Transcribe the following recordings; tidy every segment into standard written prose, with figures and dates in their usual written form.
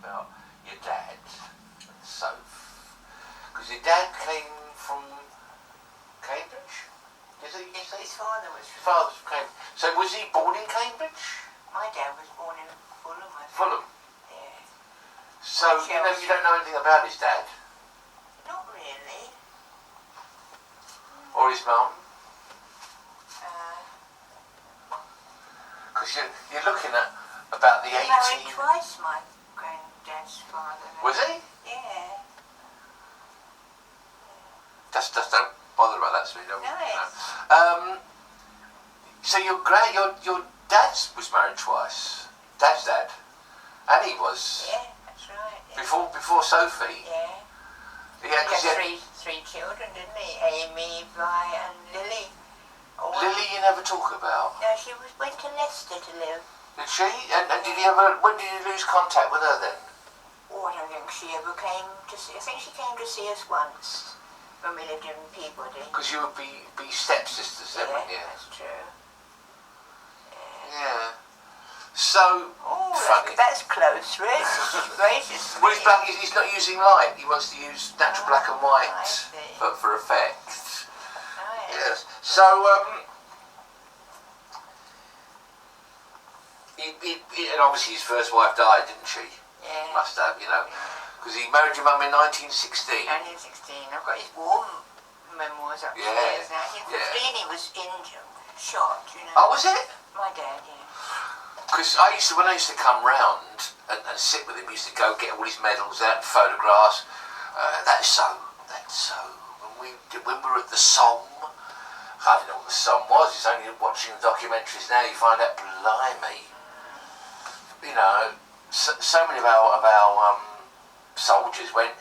about your dad and Soph. Because your dad came from Cambridge? Yes, his father was from... Father's from Cambridge. So was he born in Cambridge? My dad was born in Fulham, I think. Fulham? Yeah. So you don't know anything about his dad? Not really. Or his mum? Because you're looking at about the 18... He married twice, my granddad's father. Was he? Yeah. Just don't bother about that, sweetie. No, yes. So your dad was married twice. Dad's dad. And he was. Yeah, that's right. Yeah. Before Sophie. Yeah. Yeah, He had three children, didn't he? Amy, Vi, and Lily. Lily you never talk about. No, she went to Leicester to live. Did she? And did you ever? When did you lose contact with her then? Oh, I don't think she ever came to see. I think she came to see us once when we lived in Peabody. Because you would be stepsisters then, wouldn't you? That's true. Yeah. So funny. That's close, really. Gracious. Well, he's not using light. He wants to use natural black and white for effect. Right. Yes. So and obviously his first wife died, didn't she? Yeah. Must have, because he married your mum in 1916. 1916. I've got his war memoirs upstairs. Yeah. Now. In 15 he was injured, shot, Oh, was it? My dad, yeah. Because when I used to come round and sit with him, he used to go get all his medals out and photographs. That's so. When we were at the Somme, I didn't know what the Somme was. It's only watching the documentaries now you find out, blimey. So many of our soldiers went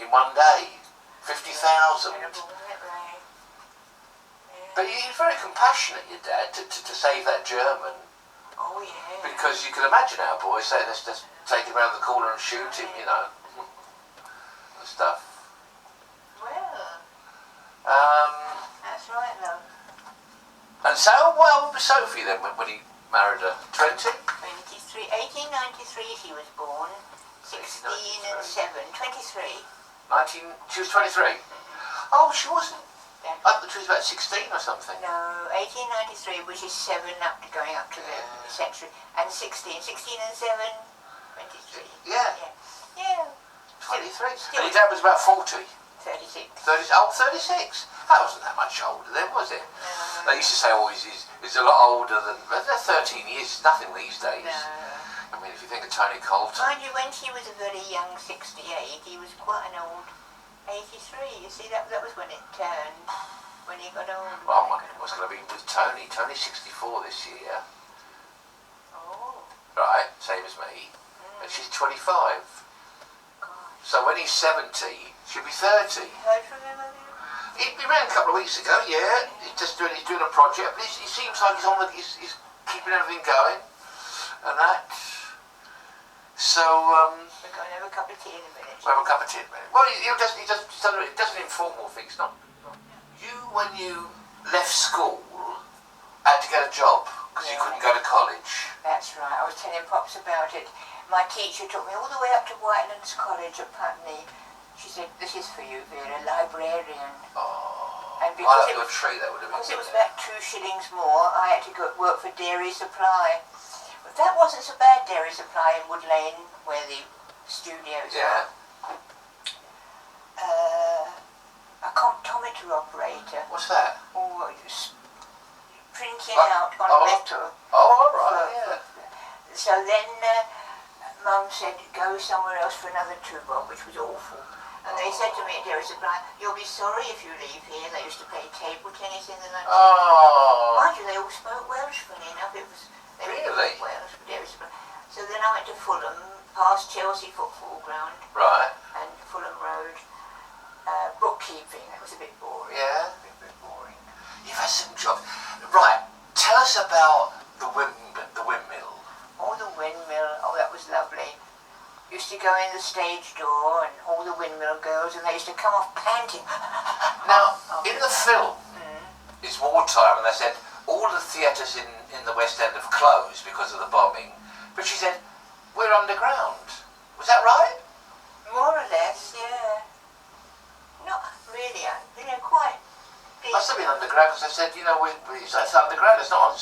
in one day. 50,000. But he's very compassionate, your dad, to save that German. Oh, yeah. Because you can imagine our boys saying, let's just take him around the corner and shoot him, and stuff. Well, that's right, love. And so, well, with Sophie then, when he married her? 20? 1893 she was born. 16 and 7. 23. She was 23? Oh, she wasn't. I thought she was about 16 or something. No, 1893, which is 7 going up to the century, and 16 and 7, 23. Yeah. 23. Still And your dad was about 40? 36. 36? That wasn't that much older then, was it? No. They used to say, he's a lot older than... 13 years is nothing these days. No. I mean, if you think of Tony Colton... Mind you, when she was a very young 68, he was quite an old 83. You see, that was when it turned, when he got old. Well, I'm wondering what's going to be with Tony. Tony's 64 this year. Oh. Right, same as me. And she's 25. God. So when he's 70, she'll be 30. Heard from him, have you? He ran a couple of weeks ago, yeah. He's doing a project, but he seems like he's keeping everything going. And that. So, We're going to have a cup of tea in a minute. we'll have a cup of tea in a minute. Well, he does an informal things, not... You, when you left school, had to get a job, because you couldn't go to college. That's right, I was telling Pops about it. My teacher took me all the way up to Whitelands College at Putney. She said, this is for you, Vera, librarian. Oh, And because I like your tree, that would have been... Because it was about 2 shillings more, I had to go work for Dairy Supply. But that wasn't so bad, Dairy Supply in Wood Lane, where the studios are. A comptometer operator. What's that? Or printing out on metal. Oh, all right, So then Mum said, go somewhere else for another 2 bob, which was awful. And they said to me at Dairy Supply, you'll be sorry if you leave here. They used to play table tennis in the lunch. Oh. Mind you, they all spoke Welsh, funny enough. They Really? spoke Welsh for Dairy Supply. So then I went to Fulham, past Chelsea football ground. Right. And Fulham Road. Bookkeeping, that was a bit boring. Yeah. A bit boring. You've had some jobs. Right, tell us about the windmill. Oh, the windmill. Oh, that was lovely. Used to go in the stage door and all the windmill girls, and they used to come off panting. Now, in the film, it's wartime, and they said all the theatres in the West End have closed because of the bombing. But she said, we're underground. Was that right? More or less, yeah. Not really, quite deep. Must have been underground because I said, it's underground. It's not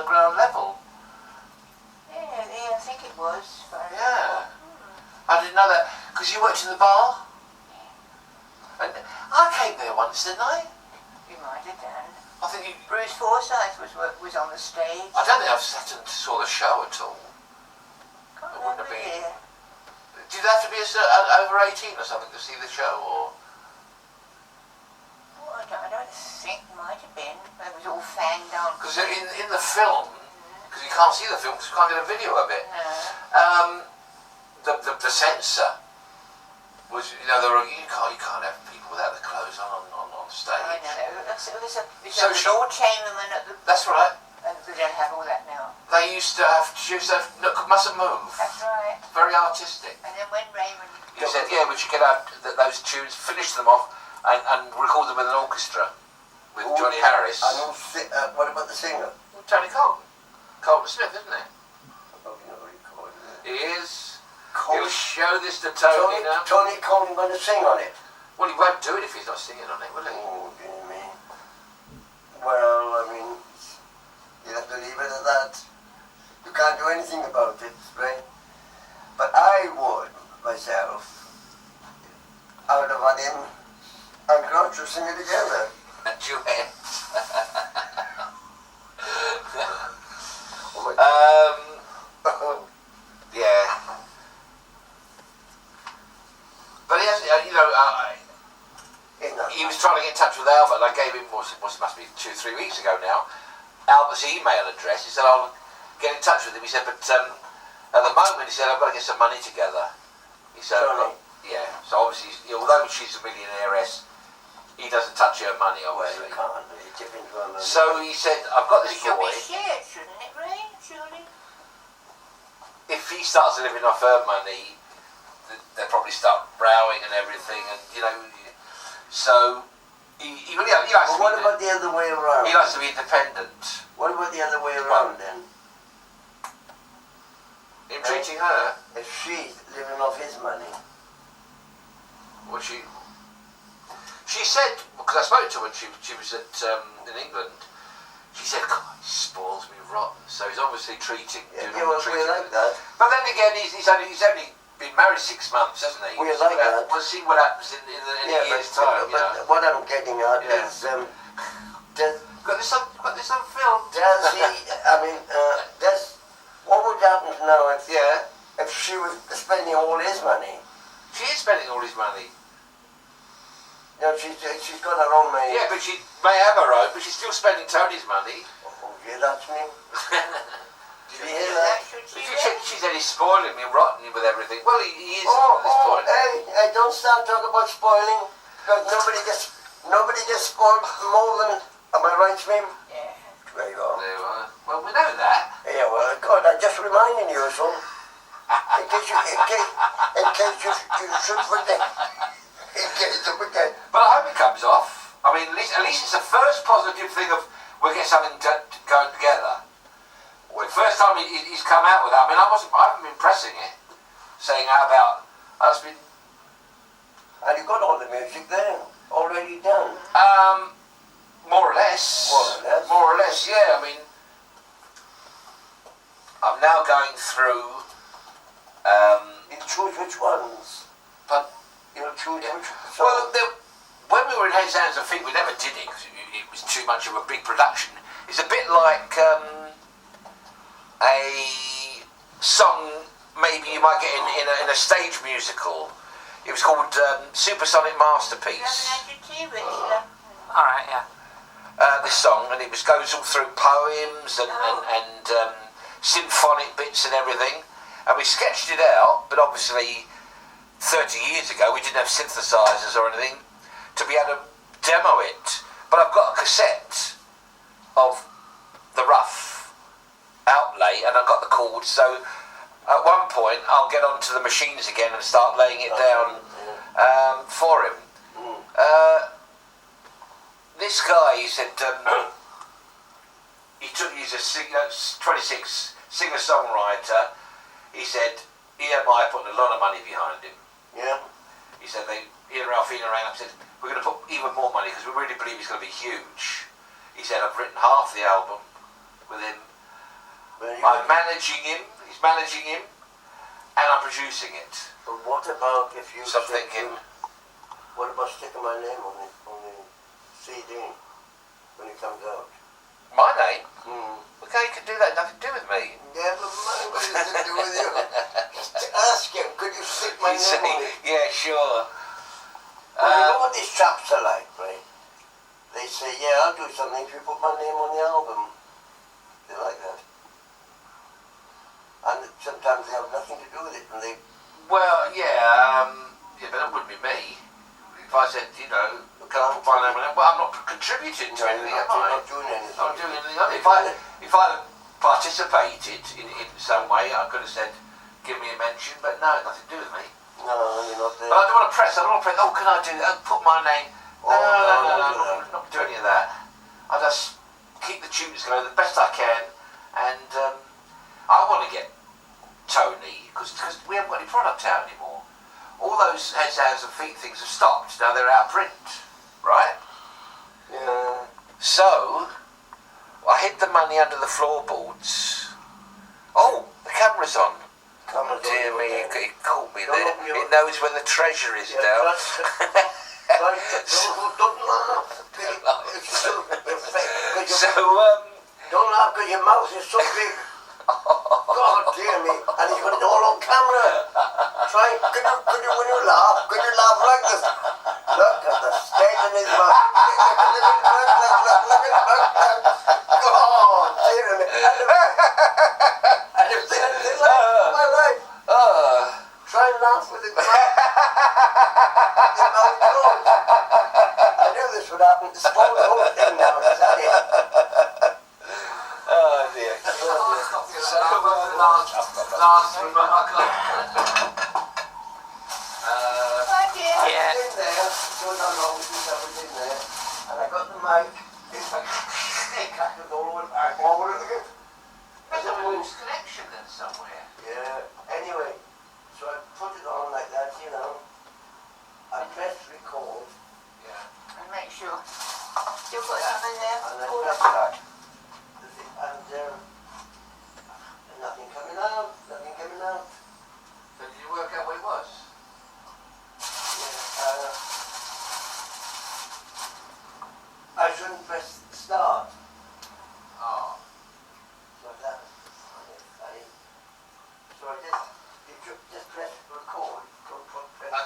ground level. Yeah, I think it was. Yeah. I didn't know that because you worked in the bar. And I came there once, didn't I? You might have done. I think you. Bruce Forsyth was on the stage. I don't think I sat and saw the show at all. Can't It wouldn't have remember been. here. Did you have to be over 18 or something to see the show, or? Oh, I don't think it might have been. It was all fanged on. Because in the film, because you can't see the film because you can't get a video of it. No. The censor was, you can't have people without their clothes on stage. I know. It was a So Lord Chamberlain at the. That's right. And we don't have all that now. They used to have, mustn't move. That's right. Very artistic. And then when Raymond. You said, yeah, we should get out those tunes, finish them off, and record them with an orchestra with Johnny Harris. What about the singer? Tony Colton Smith, isn't he? Oh, you know what he called it. He is. Colton. He'll show this to Tony now. Tony Colton going to sing on it. Well, he won't do it if he's not singing on it, will he? Oh, dear me. Well, I mean, you have to leave it at that. You can't do anything about it, right? But I would, myself, out of him and Groucho singing together. A duet. Oh my God. Yeah. But he has, he was trying to get in touch with Albert, and I gave him, must be 2-3 weeks ago now, Albert's email address. He said, I'll get in touch with him. He said, but at the moment, he said, I've got to get some money together. He said, Johnny. yeah, so obviously, although she's a millionairess, he doesn't touch her money, Well, obviously. you can't really tip into a man. So he said, I've got this It should boy. be shared, shouldn't it, Ray? Surely. If he starts living off her money, they'll probably start rowing and everything, and so he likes But to what be, about the other way around? he likes to be independent. What about the other way around then? Him treating her, If she's living off his money. well, she said, because I spoke to her when she was at in England. She said, God, he spoils me rotten. So he's obviously treating. Yeah, doing all the we treating. like that. But then again, he's only been married 6 months, hasn't he? We like that. We'll see what happens in a year's time. But what I'm getting at Yeah. is, does Got this on film. he, what would happen now Yeah. if she was spending all his money? She is spending all his money. You know, she's got her own money. Yeah, but she may have her own, but she's still spending Tony's money. Oh, yeah, that's me. Did you hear That that? should She she she said he's spoiling me, rotting me with everything. Well, he is Oh, at this point. hey, don't start talking about spoiling, because nobody gets spoiled more than, am I right, Smim? Yeah. There you are. There you are. Well, we know that. Yeah, well, God, I'm just reminding you, so, in case you should forget. In case you forget. But I hope it comes off. I mean, at least it's the first positive thing of we're getting something going together. Well, the first time he's come out with that, I mean, I haven't been pressing it, saying how about us been. And you got all the music there, already done. More or less. More or less, yeah. I mean, I'm now going through. You choose which ones. But You'll choose yeah. which ones. Well, when we were in Heads, Hands and Feet, we never did it because it was too much of a big production. It's a bit like a song maybe you might get in a stage musical. It was called Supersonic You Masterpiece. haven't had your tea, Richard. All right, yeah. This song, and it goes all through poems and symphonic bits and everything. And we sketched it out, but obviously 30 years ago we didn't have synthesizers or anything to be able to demo it. But I've got a cassette of the rough outlay and I've got the chords, so at one point I'll get onto the machines again and start laying it down for him. This guy, he said, he's a 26 singer-songwriter. He said, EMI putting a lot of money behind him. Yeah. He said he and Ralphina rang up and said, we're going to put even more money because we really believe he's going to be huge. He said, I've written half the album with him. I'm managing him, he's managing him, and I'm producing it. But what about if you So I'm thinking, what about sticking my name on the CD when it comes out? my name? Hmm. Okay, you can do that, nothing to do with me. Yeah, but mine, what does it do with you? Just ask him, could you stick my He's name on it? yeah, sure. Well, you know what these chaps are like, right? They say, yeah, I'll do something if you put my name on the album. They like that. And sometimes they have nothing to do with it, and they... Well, yeah, but that wouldn't be me. If I said, you know, can I put my name on it? Well, I'm not contributing to anything, am I? You're not doing anything. I'm not doing anything. If I had participated in some way, I could have said, give me a mention, but no, nothing to do with me. No, you're not there. But I don't want to press, oh, can I do that? Put my name. No, I'm not doing any of that. I just keep the tunes going the best I can, and I want to get Tony, because we haven't got any product out anymore. All those heads, hands and feet things have stopped, now they're out of print, right? Yeah. So, I hid the money under the floorboards. Oh, the camera's on. Camera's on, Dear me, okay. it caught me Don't there. open your- It knows where the treasure is now. Don't laugh. It's so effect. So, Don't laugh because your mouth is so big. God dear me. And he's got it all on camera. Could you, when you laugh, could you laugh like this? Look at the state in his mouth. Look. God dear me. And if they like my life, try and laugh with it. I knew this would happen. Spoil the whole thing now. Is that it? oh dear. So, last Yeah. In there, so not long since I was in there, and I got the mic. It's like crackers all over the back. All over the There's a loose connection then somewhere. Yeah. Anyway, so I put it on like that, you know. I pressed record, Yeah. And make sure. Still got some in there. and I All pressed of that. And nothing coming out. Nothing coming out. So did you work out what it was? Yeah, I shouldn't press start. Oh. So that, so I just press record. And then,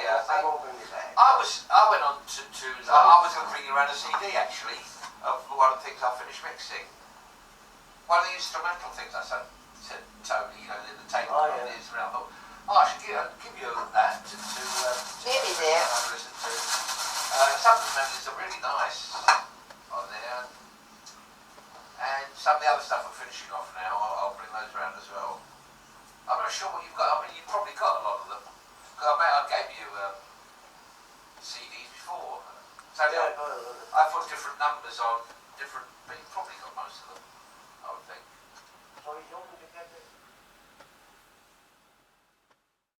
yeah. I'm opening it back. I went on to I was going to bring you around a CD actually of one of the things I finished mixing. One of the instrumental things I said Tony, you know, the tape Oh, on yeah. the instrumental. I should give you that to Nearly there. have a listen to. Some of the melodies are really nice on there, and some of the other stuff I'm finishing off now. I'll bring those around as well. I'm not sure what you've got. I mean, you've probably got a lot of them. I gave you CDs before. So Yeah, I put different numbers on different. But you've probably got most of them, I would think. so you